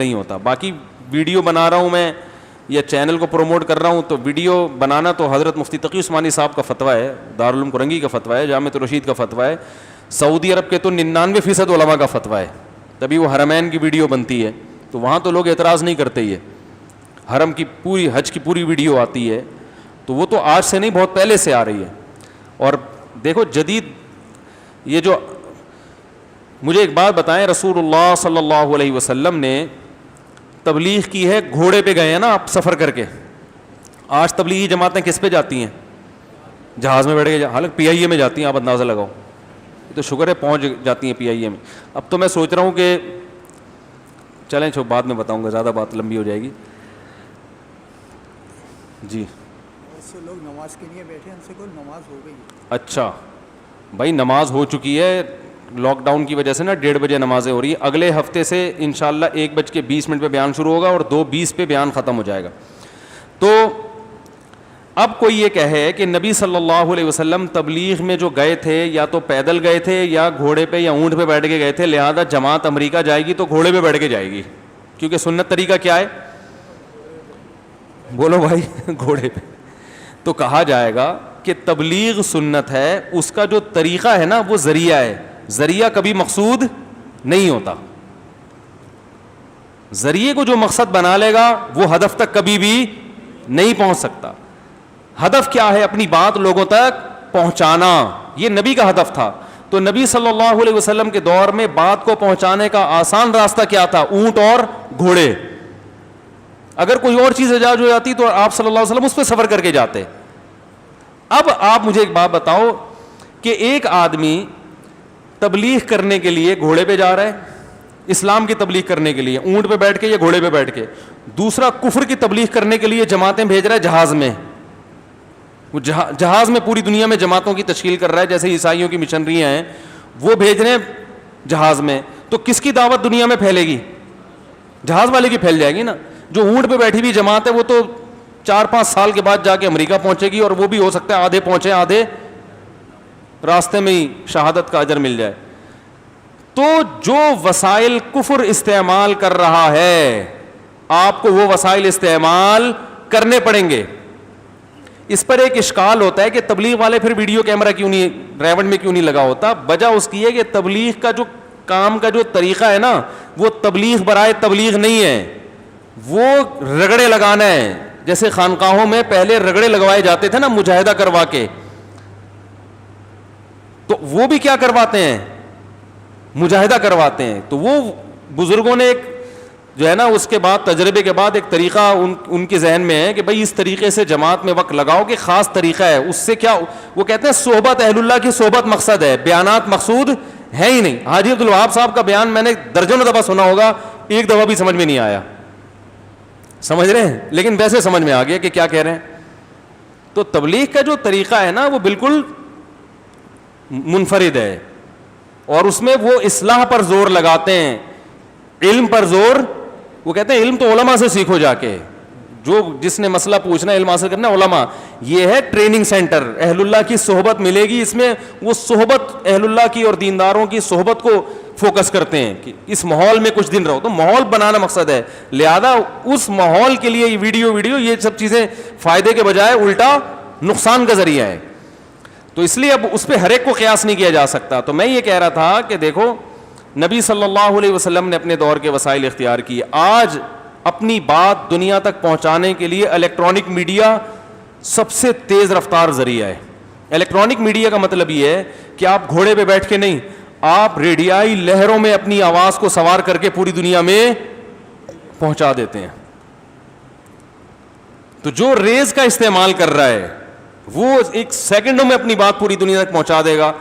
نہیں ہوتا. باقی ویڈیو بنا رہا ہوں میں یا چینل کو پروموٹ کر رہا ہوں تو ویڈیو بنانا تو حضرت مفتی تقی عثمانی صاحب کا فتویٰ ہے, دارالعلوم کرنگی کا فتویٰ ہے, جامعۃ الرشید کا فتویٰ ہے, سعودی عرب کے تو 99% علماء کا فتویٰ ہے, تبھی وہ حرمین کی ویڈیو بنتی ہے. تو وہاں تو لوگ اعتراض نہیں کرتے, یہ حرم کی پوری حج کی پوری ویڈیو آتی ہے, تو وہ تو آج سے نہیں بہت پہلے سے آ رہی ہے. اور دیکھو جدید یہ جو, مجھے ایک بات بتائیں, رسول اللہ صلی اللہ علیہ وسلم نے تبلیغ کی ہے, گھوڑے پہ گئے ہیں نا آپ سفر کر کے. آج تبلیغی جماعتیں کس پہ جاتی ہیں؟ جہاز میں بیٹھ کے, حالانکہ پی آئی اے میں جاتی ہیں, آپ اندازہ لگاؤ. تو شکر ہے پہنچ جاتی ہیں پی آئی اے میں. اب تو میں سوچ رہا ہوں کہ چلیں چھو بعد میں بتاؤں گا, زیادہ بات لمبی ہو جائے گی. جی لوگ نماز کے لیے بیٹھے, ان سے کوئی نماز ہو گئی. اچھا بھائی, نماز ہو چکی ہے, لاک ڈاؤن کی وجہ سے نا 1:30 بجے نمازیں ہو رہی ہیں. اگلے ہفتے سے انشاءاللہ 1:20 پہ بیان شروع ہوگا اور 2:20 پہ بیان ختم ہو جائے گا. تو اب کوئی یہ کہے کہ نبی صلی اللہ علیہ وسلم تبلیغ میں جو گئے تھے یا تو پیدل گئے تھے یا گھوڑے پہ یا اونٹ پہ بیٹھ کے گئے تھے, لہذا جماعت امریکہ جائے گی تو گھوڑے پہ بیٹھ کے جائے گی, کیونکہ سنت طریقہ کیا ہے؟ بولو بھائی, گھوڑے پہ. تو کہا جائے گا کہ تبلیغ سنت ہے, اس کا جو طریقہ ہے نا وہ ذریعہ ہے. ذریعہ کبھی مقصود نہیں ہوتا. ذریعے کو جو مقصد بنا لے گا وہ ہدف تک کبھی بھی نہیں پہنچ سکتا. ہدف کیا ہے؟ اپنی بات لوگوں تک پہنچانا, یہ نبی کا ہدف تھا. تو نبی صلی اللہ علیہ وسلم کے دور میں بات کو پہنچانے کا آسان راستہ کیا تھا؟ اونٹ اور گھوڑے. اگر کوئی اور چیز ایجاد ہو جاتی تو آپ صلی اللہ علیہ وسلم اس پہ سفر کر کے جاتے. اب آپ مجھے ایک بات بتاؤ کہ ایک آدمی تبلیغ کرنے کے لیے گھوڑے پہ جا رہا ہے, اسلام کی تبلیغ کرنے کے لیے اونٹ پہ بیٹھ کے یا گھوڑے پہ بیٹھ کے. دوسرا کفر کی تبلیغ کرنے کے لیے جماعتیں بھیج رہا ہے جہاز میں. وہ جہاز میں پوری دنیا میں جماعتوں کی تشکیل کر رہا ہے, جیسے عیسائیوں کی مشنریاں ہیں وہ بھیج رہے ہیں جہاز میں. تو کس کی دعوت دنیا میں پھیلے گی؟ جہاز والے کی پھیل جائے گی نا. جو اونٹ پہ بیٹھی ہوئی جماعت ہے وہ تو 4-5 سال کے بعد جا کے امریکہ پہنچے گی, اور وہ بھی ہو سکتا ہے آدھے پہنچے آدھے راستے میں ہی شہادت کا اجر مل جائے. تو جو وسائل کفر استعمال کر رہا ہے آپ کو وہ وسائل استعمال کرنے پڑیں گے. اس پر ایک اشکال ہوتا ہے کہ تبلیغ والے پھر ویڈیو کیمرہ کیوں نہیں ریونڈ میں کیوں نہیں لگا ہوتا؟ وجہ اس کی ہے کہ تبلیغ کا جو کام کا جو طریقہ ہے نا وہ تبلیغ برائے تبلیغ نہیں ہے, وہ رگڑے لگانا ہے. جیسے خانقاہوں میں پہلے رگڑے لگوائے جاتے تھے نا مجاہدہ کروا کے, تو وہ بھی کیا کرواتے ہیں؟ مجاہدہ کرواتے ہیں. تو وہ بزرگوں نے ایک جو ہے نا اس کے بعد تجربے کے بعد ایک طریقہ ان کے ذہن میں ہے کہ بھائی اس طریقے سے جماعت میں وقت لگاؤ کہ خاص طریقہ ہے. اس سے کیا وہ کہتے ہیں صحبت اہل اللہ کی صحبت مقصد ہے, بیانات مقصود ہے ہی نہیں. حاجی عبدالوہاب صاحب کا بیان میں نے درجنوں دفعہ سنا ہوگا, ایک دفعہ بھی سمجھ میں نہیں آیا. سمجھ رہے ہیں؟ لیکن ویسے سمجھ میں آ گیا کہ کیا کہہ رہے ہیں. تو تبلیغ کا جو طریقہ ہے نا وہ بالکل منفرد ہے, اور اس میں وہ اصلاح پر زور لگاتے ہیں, علم پر زور. وہ کہتے ہیں علم تو علماء سے سیکھو جا کے, جو جس نے مسئلہ پوچھنا ہے علم حاصل کرنا علماء. یہ ہے ٹریننگ سینٹر, اہل اللہ کی صحبت ملے گی اس میں. وہ صحبت اہل اللہ کی اور دینداروں کی صحبت کو فوکس کرتے ہیں کہ اس ماحول میں کچھ دن رہو. تو ماحول بنانا مقصد ہے, لہذا اس ماحول کے لیے یہ ویڈیو یہ سب چیزیں فائدے کے بجائے الٹا نقصان کا ذریعہ ہے. تو اس لیے اب اس پہ ہر ایک کو قیاس نہیں کیا جا سکتا. تو میں یہ کہہ رہا تھا کہ دیکھو نبی صلی اللہ علیہ وسلم نے اپنے دور کے وسائل اختیار کیے. آج اپنی بات دنیا تک پہنچانے کے لیے الیکٹرانک میڈیا سب سے تیز رفتار ذریعہ ہے. الیکٹرانک میڈیا کا مطلب یہ ہے کہ آپ گھوڑے پہ بیٹھ کے نہیں, آپ ریڈیائی لہروں میں اپنی آواز کو سوار کر کے پوری دنیا میں پہنچا دیتے ہیں. تو جو ریز کا استعمال کر رہا ہے وہ ایک سیکنڈوں میں اپنی بات پوری دنیا تک پہنچا دے گا,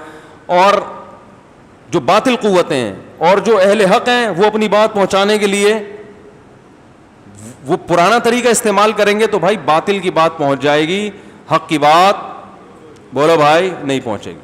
اور جو باطل قوتیں ہیں اور جو اہل حق ہیں وہ اپنی بات پہنچانے کے لیے وہ پرانا طریقہ استعمال کریں گے تو بھائی باطل کی بات پہنچ جائے گی, حق کی بات بولو بھائی نہیں پہنچے گی.